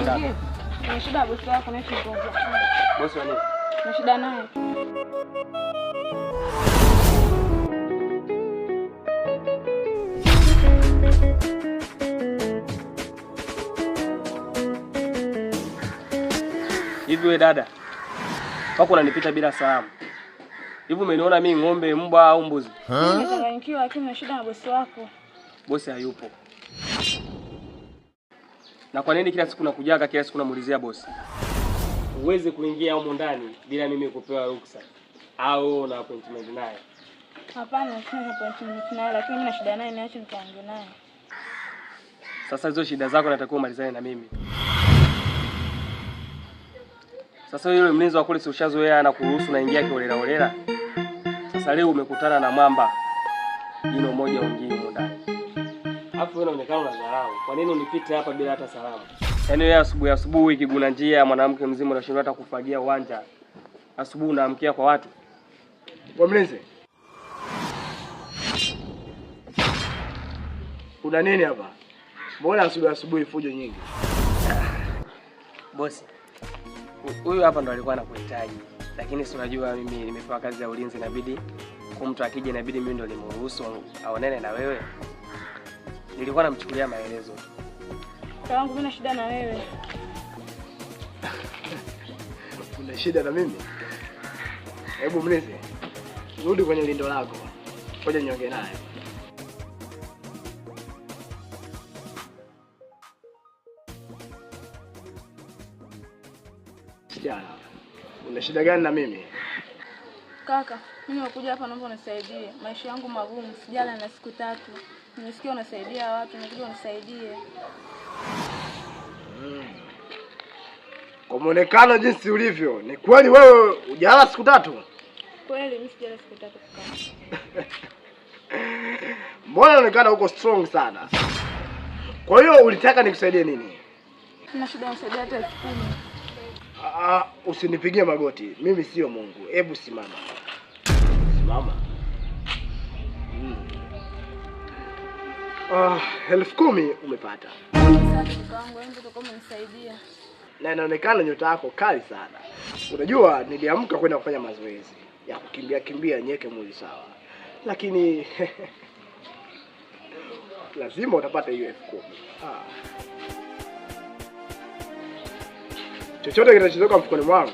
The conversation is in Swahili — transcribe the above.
unaenda? Ni shida bosi wako na kitu. Bosi wa nini? Ni shida naye. Hivi wewe dada, wako unanipita bila salamu. Hivi umeniona mimi ng'ombe, mbwa au mbuzi? Nimechanganyikiwa lakini na shida na bosi wako. Bosi hayupo. Na kwa nini kila siku nakujaga, kila siku namuulizia bosi? Uweze kuingia huko ndani bila mimi kupewa ruksa au na appointment naye? Hapana, sina appointment naye lakini mimi na shida naye, niache nikaongee naye. Sasa hizo shida zako natakiwa umalizane na mimi. Sasa yule mlinzi wa kule si ushazoea na kuruhusu naingia kiolela olela. Sasa leo umekutana na mwamba jino moja ongii ndani. Hapo wewe unaonekana unadharau. Kwa nini unipite hapa bila hata salamu? Yaani wewe asubuhi kiguna njia ya mwanamke mzima unashindwa hata kufagia uwanja. Asubuhi unaamkia kwa watu. Kwa mlinzi. Kuna nini hapa? Mbona asubuhi fujo nyingi? Bosi. Huyu hapa ndo alikuwa anakuhitaji. Lakini si unajua mimi nimepewa kazi ya ulinzi, inabidi kwa mtu akija inabidi mimi ndo nimruhusu aonane na wewe. Nilikuwa namchukulia maelezo. Kawangu mimi na shida na wewe. Una shida na mimi? Hebu mlinzi, rudi kwenye lindo lako. Ngoja niongee naye. Kijana, una shida gani na mimi? Kaka, mimi nimekuja hapa naomba unisaidie. Maisha yangu magumu, sijala na siku 3. Nimesikia unasaidia watu, nimekuja unisaidie. Kwa muonekano jinsi ulivyo, ni kweli wewe hujala siku 3? Kweli mimi sijala siku 3 kaka. Mbona unaonekana uko strong sana? Kwa hiyo ulitaka nikusaidie nini? Nina shida unisaidie hata 10,000. Usinipigie magoti. Mimi sio Mungu. Hebu simama. Simama. 10,000 umepata. Asante kakaangu, wewe ndio umenisaidia. Na inaonekana nyota yako kali sana. Unajua niliamka kwenda kufanya mazoezi ya kukimbia nyeke mwili sawa. Lakini lazima utapata hiyo 10,000. Chochote kinachotoka mfukoni mwangu